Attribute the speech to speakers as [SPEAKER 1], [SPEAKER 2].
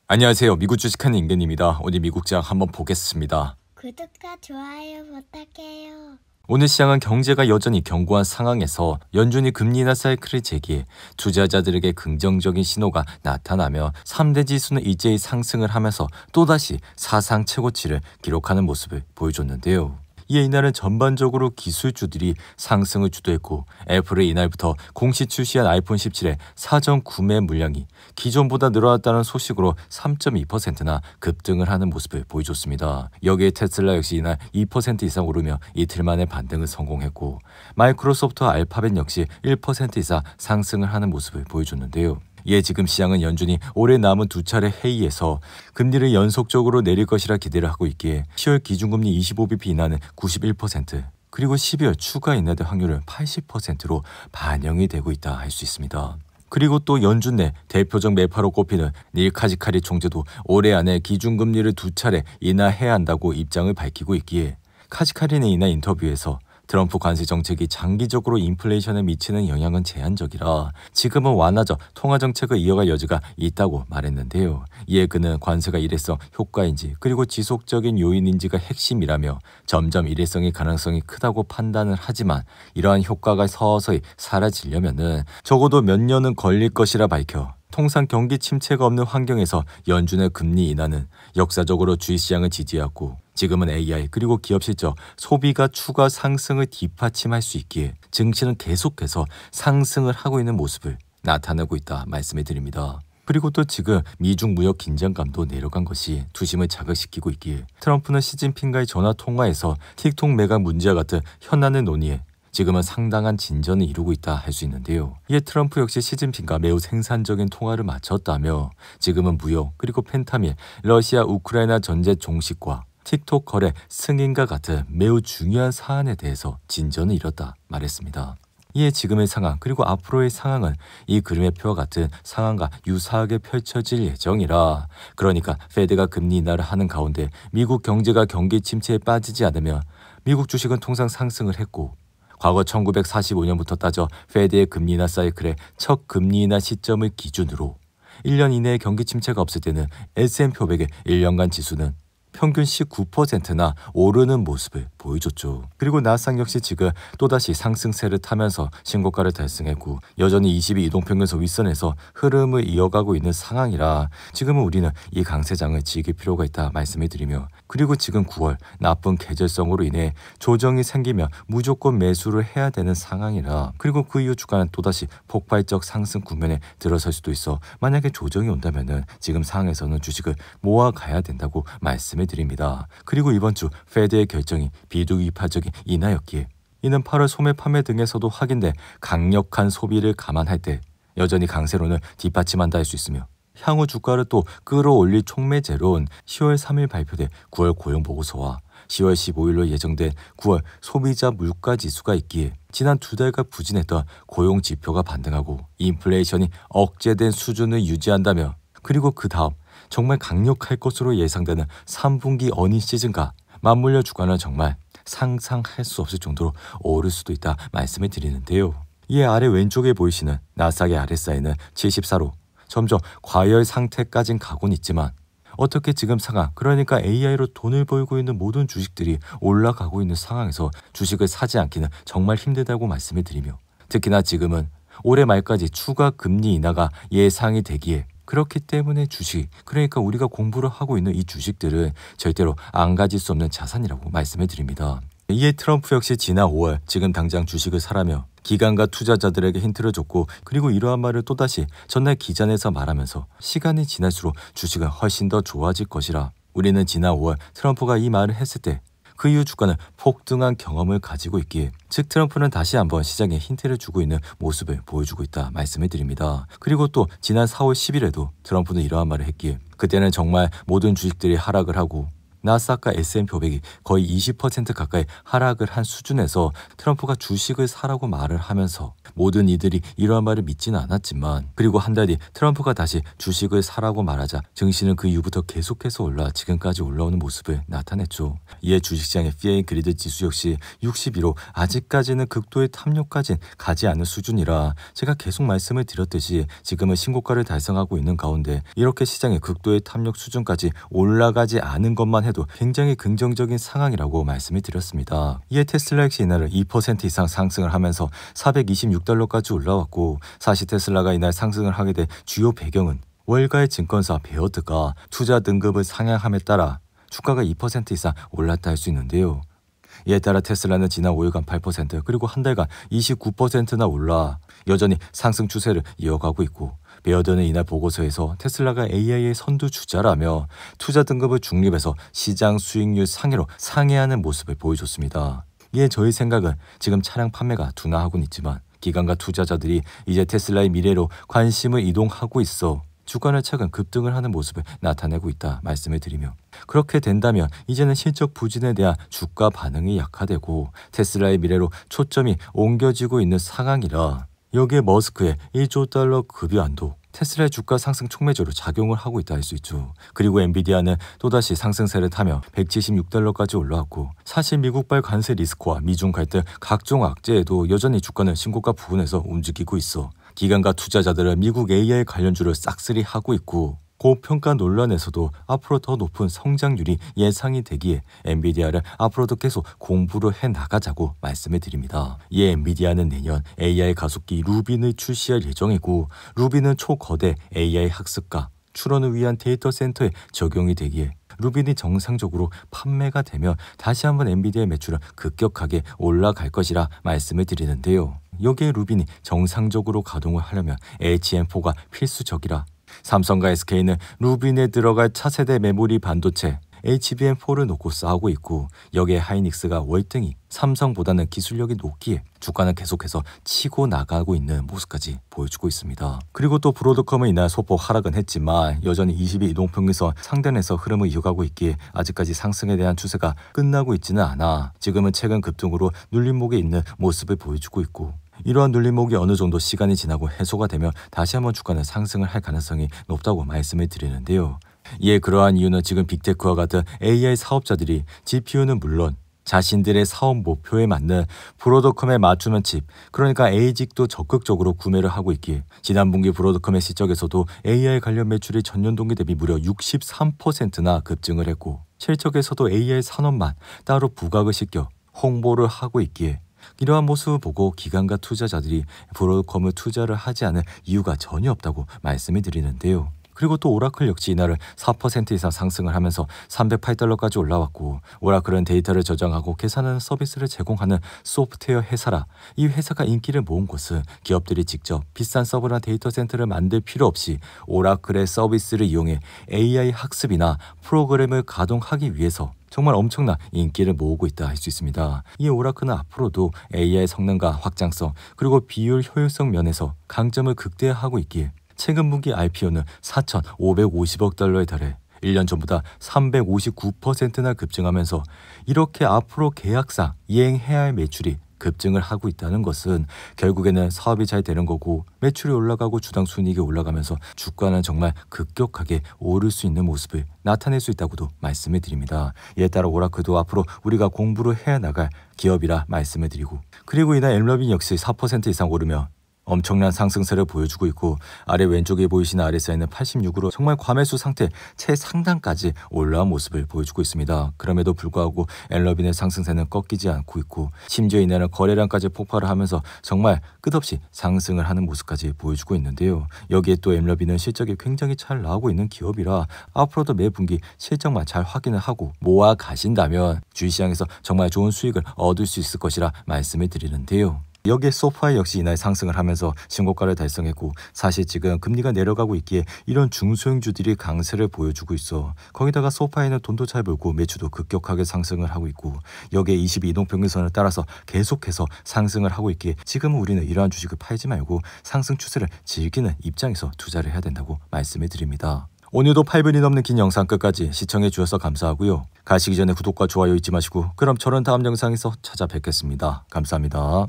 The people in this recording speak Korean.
[SPEAKER 1] 안녕하세요. 미국 주식하는 임근입니다. 오늘 미국 장 한번 보겠습니다.
[SPEAKER 2] 구독과 좋아요 부탁해요.
[SPEAKER 1] 오늘 시장은 경제가 여전히 견고한 상황에서 연준이 금리 인하 사이클을 재기해 투자자들에게 긍정적인 신호가 나타나며 3대 지수는 일제히 상승을 하면서 또다시 사상 최고치를 기록하는 모습을 보여줬는데요. 이에 이날은 전반적으로 기술주들이 상승을 주도했고 애플은 이날부터 공식 출시한 아이폰 17의 사전 구매 물량이 기존보다 늘어났다는 소식으로 3.2%나 급등을 하는 모습을 보여줬습니다. 여기에 테슬라 역시 이날 2% 이상 오르며 이틀 만에 반등을 성공했고 마이크로소프트와 알파벳 역시 1% 이상 상승을 하는 모습을 보여줬는데요. 이에 지금 시장은 연준이 올해 남은 두 차례 회의에서 금리를 연속적으로 내릴 것이라 기대를 하고 있기에 10월 기준금리 25bp 인하는 91%, 그리고 12월 추가 인하대 확률은 80%로 반영이 되고 있다 할 수 있습니다. 그리고 또 연준 내 대표적 매파로 꼽히는 닐 카지카리 총재도 올해 안에 기준금리를 두 차례 인하해야 한다고 입장을 밝히고 있기에 카지카리는 이날 인터뷰에서 트럼프 관세 정책이 장기적으로 인플레이션에 미치는 영향은 제한적이라 지금은 완화적 통화 정책을 이어갈 여지가 있다고 말했는데요. 이에 그는 관세가 일회성 효과인지 그리고 지속적인 요인인지가 핵심이라며 점점 일회성의 가능성이 크다고 판단을 하지만 이러한 효과가 서서히 사라지려면은 적어도 몇 년은 걸릴 것이라 밝혀 통상 경기 침체가 없는 환경에서 연준의 금리 인하는 역사적으로 주식시장을 지지했고 지금은 AI 그리고 기업 실적, 소비가 추가 상승을 뒷받침할 수 있기에 증시는 계속해서 상승을 하고 있는 모습을 나타내고 있다 말씀을 드립니다. 그리고 또 지금 미중 무역 긴장감도 내려간 것이 투심을 자극시키고 있기에 트럼프는 시진핑과의 전화 통화에서 틱톡 매각 문제와 같은 현안을 논의해 지금은 상당한 진전을 이루고 있다 할 수 있는데요. 이에 트럼프 역시 시진핑과 매우 생산적인 통화를 마쳤다며 지금은 무역 그리고 펜타밀, 러시아 우크라이나 전제 종식과 틱톡 거래 승인과 같은 매우 중요한 사안에 대해서 진전을 이뤘다 말했습니다. 이에 지금의 상황 그리고 앞으로의 상황은 이 그림의 표와 같은 상황과 유사하게 펼쳐질 예정이라 그러니까 페드가 금리 인하를 하는 가운데 미국 경제가 경기 침체에 빠지지 않으면 미국 주식은 통상 상승을 했고 과거 1945년부터 따져 페드의 금리 인하 사이클의 첫 금리 인하 시점을 기준으로 1년 이내에 경기 침체가 없을 때는 S&P 500의 1년간 지수는 평균 19%나 오르는 모습을 보여줬죠. 그리고 나스닥 역시 지금 또다시 상승세를 타면서 신고가를 달성했고 여전히 22 이동평균선 윗선에서 흐름을 이어가고 있는 상황이라 지금은 우리는 이 강세장을 즐길 필요가 있다 말씀을 드리며 그리고 지금 9월 나쁜 계절성으로 인해 조정이 생기면 무조건 매수를 해야 되는 상황이라 그리고 그 이후 주가는 또다시 폭발적 상승 국면에 들어설 수도 있어 만약에 조정이 온다면은 지금 상황에서는 주식을 모아가야 된다고 말씀을 드립니다. 그리고 이번 주 페드의 결정이 비둘기파적인 인하였기에 이는 8월 소매 판매 등에서도 확인된 강력한 소비를 감안할 때 여전히 강세로는 뒷받침한다 할 수 있으며 향후 주가를 또 끌어올릴 촉매제로는 10월 3일 발표된 9월 고용보고서와 10월 15일로 예정된 9월 소비자 물가지수가 있기에 지난 두 달간 부진했던 고용지표가 반등하고 인플레이션이 억제된 수준을 유지한다며 그리고 그 다음 정말 강력할 것으로 예상되는 3분기 어닝 시즌과 맞물려 주가는 정말 상상할 수 없을 정도로 오를 수도 있다 말씀을 드리는데요. 이에 아래 왼쪽에 보이시는 나스닥의 RSI는 74로 점점 과열 상태까진 가곤 있지만 어떻게 지금 상황 그러니까 AI로 돈을 벌고 있는 모든 주식들이 올라가고 있는 상황에서 주식을 사지 않기는 정말 힘들다고 말씀을 드리며 특히나 지금은 올해 말까지 추가 금리 인하가 예상이 되기에 그렇기 때문에 주식, 그러니까 우리가 공부를 하고 있는 이 주식들은 절대로 안 가질 수 없는 자산이라고 말씀을 드립니다. 이에 트럼프 역시 지난 5월 지금 당장 주식을 사라며 기관과 투자자들에게 힌트를 줬고 그리고 이러한 말을 또다시 전날 기자회에서 말하면서 시간이 지날수록 주식은 훨씬 더 좋아질 것이라 우리는 지난 5월 트럼프가 이 말을 했을 때 그 이후 주가는 폭등한 경험을 가지고 있기에 즉 트럼프는 다시 한번 시장에 힌트를 주고 있는 모습을 보여주고 있다 말씀을 드립니다. 그리고 또 지난 4월 10일에도 트럼프는 이러한 말을 했기에 그때는 정말 모든 주식들이 하락을 하고 나스닥과 S&P 500이 거의 20% 가까이 하락을 한 수준에서 트럼프가 주식을 사라고 말을 하면서 모든 이들이 이러한 말을 믿지는 않았지만, 그리고 한 달 뒤 트럼프가 다시 주식을 사라고 말하자 증시는 그 이후부터 계속해서 올라 지금까지 올라오는 모습을 나타냈죠. 이에 주식시장의 피어 앤 그리드 지수 역시 62로 아직까지는 극도의 탐욕까진 가지 않은 수준이라, 제가 계속 말씀을 드렸듯이 지금은 신고가를 달성하고 있는 가운데 이렇게 시장의 극도의 탐욕 수준까지 올라가지 않은 것만 해도 굉장히 긍정적인 상황이라고 말씀을 드렸습니다. 이에 테슬라 역시 이날을 2% 이상 상승을 하면서 426달러까지 올라왔고, 사실 테슬라가 이날 상승을 하게 된 주요 배경은 월가의 증권사 베어드가 투자 등급을 상향함에 따라 주가가 2% 이상 올랐다 할 수 있는데요. 이에 따라 테슬라는 지난 5일간 8% 그리고 한 달간 29%나 올라 여전히 상승 추세를 이어가고 있고, 베어드는 이날 보고서에서 테슬라가 AI의 선두주자라며 투자 등급을 중립해서 시장 수익률 상회로 상회하는 모습을 보여줬습니다. 이에 저희 생각은 지금 차량 판매가 둔화하고는 있지만 기관과 투자자들이 이제 테슬라의 미래로 관심을 이동하고 있어 주가는 최근 급등을 하는 모습을 나타내고 있다 말씀을 드리며, 그렇게 된다면 이제는 실적 부진에 대한 주가 반응이 약화되고 테슬라의 미래로 초점이 옮겨지고 있는 상황이라, 여기에 머스크의 1조 달러 급여안도 테슬라의 주가 상승 촉매제로 작용을 하고 있다 할 수 있죠. 그리고 엔비디아는 또다시 상승세를 타며 176달러까지 올라왔고, 사실 미국발 관세 리스크와 미중 갈등 각종 악재에도 여전히 주가는 신고가 부근에서 움직이고 있어 기관과 투자자들은 미국 AI 관련주를 싹쓸이하고 있고, 고평가 논란에서도 앞으로 더 높은 성장률이 예상이 되기에 엔비디아를 앞으로도 계속 공부를 해나가자고 말씀을 드립니다. 이에 엔비디아는 내년 AI 가속기 루빈을 출시할 예정이고, 루빈은 초거대 AI 학습과 추론을 위한 데이터 센터에 적용이 되기에 루빈이 정상적으로 판매가 되면 다시 한번 엔비디아의 매출은 급격하게 올라갈 것이라 말씀을 드리는데요. 여기에 루빈이 정상적으로 가동을 하려면 HM4가 필수적이라, 삼성과 SK는 루빈에 들어갈 차세대 메모리 반도체 HBM4를 놓고 싸우고 있고, 여기에 하이닉스가 월등히 삼성보다는 기술력이 높기에 주가는 계속해서 치고 나가고 있는 모습까지 보여주고 있습니다. 그리고 또 브로드컴은 이날 소폭 하락은 했지만 여전히 20일 이동평균선 상단에서 흐름을 이어가고 있기에 아직까지 상승에 대한 추세가 끝나고 있지는 않아 지금은 최근 급등으로 눌림목에 있는 모습을 보여주고 있고, 이러한 눌림목이 어느 정도 시간이 지나고 해소가 되면 다시 한번 주가는 상승을 할 가능성이 높다고 말씀을 드리는데요. 이에 그러한 이유는 지금 빅테크와 같은 AI 사업자들이 GPU는 물론 자신들의 사업 목표에 맞는 브로드컴의 맞춤형 칩, 그러니까 ASIC도 적극적으로 구매를 하고 있기에 지난 분기 브로드컴의 실적에서도 AI 관련 매출이 전년 동기 대비 무려 63%나 급증을 했고, 실적에서도 AI 산업만 따로 부각을 시켜 홍보를 하고 있기에 이러한 모습을 보고 기관과 투자자들이 브로드컴을 투자를 하지 않은 이유가 전혀 없다고 말씀을 드리는데요. 그리고 또 오라클 역시 이날을 4% 이상 상승을 하면서 308달러까지 올라왔고, 오라클은 데이터를 저장하고 계산하는 서비스를 제공하는 소프트웨어 회사라, 이 회사가 인기를 모은 것은 기업들이 직접 비싼 서버나 데이터 센터를 만들 필요 없이 오라클의 서비스를 이용해 AI 학습이나 프로그램을 가동하기 위해서 정말 엄청난 인기를 모으고 있다 할 수 있습니다. 이 오라클은 앞으로도 AI 성능과 확장성 그리고 비율 효율성 면에서 강점을 극대화하고 있기에 최근 분기 IPO는 4,550억 달러에 달해 1년 전보다 359%나 급증하면서 이렇게 앞으로 계약상 이행해야 할 매출이 급증을 하고 있다는 것은 결국에는 사업이 잘 되는 거고, 매출이 올라가고 주당 순이익이 올라가면서 주가는 정말 급격하게 오를 수 있는 모습을 나타낼 수 있다고도 말씀을 드립니다. 이에 따라 오라클도 앞으로 우리가 공부를 해야 나갈 기업이라 말씀을 드리고, 그리고 이날 엠러빈 역시 4% 이상 오르며 엄청난 상승세를 보여주고 있고, 아래 왼쪽에 보이시는 RSI는 86으로 정말 과매수 상태 최상단까지 올라온 모습을 보여주고 있습니다. 그럼에도 불구하고 엠러빈의 상승세는 꺾이지 않고 있고, 심지어 이날은 거래량까지 폭발을 하면서 정말 끝없이 상승을 하는 모습까지 보여주고 있는데요. 여기에 또 엠러빈은 실적이 굉장히 잘 나오고 있는 기업이라 앞으로도 매 분기 실적만 잘 확인을 하고 모아 가신다면 주식시장에서 정말 좋은 수익을 얻을 수 있을 것이라 말씀을 드리는데요. 여기에 소파이 역시 이날 상승을 하면서 신고가를 달성했고, 사실 지금 금리가 내려가고 있기에 이런 중소형주들이 강세를 보여주고 있어 거기다가 소파이는 돈도 잘 벌고 매출도 급격하게 상승을 하고 있고, 여기에 22이동평균선을 따라서 계속해서 상승을 하고 있기에 지금은 우리는 이러한 주식을 팔지 말고 상승 추세를 즐기는 입장에서 투자를 해야 된다고 말씀을 드립니다. 오늘도 8분이 넘는 긴 영상 끝까지 시청해 주셔서 감사하고요. 가시기 전에 구독과 좋아요 잊지 마시고 그럼 저는 다음 영상에서 찾아뵙겠습니다. 감사합니다.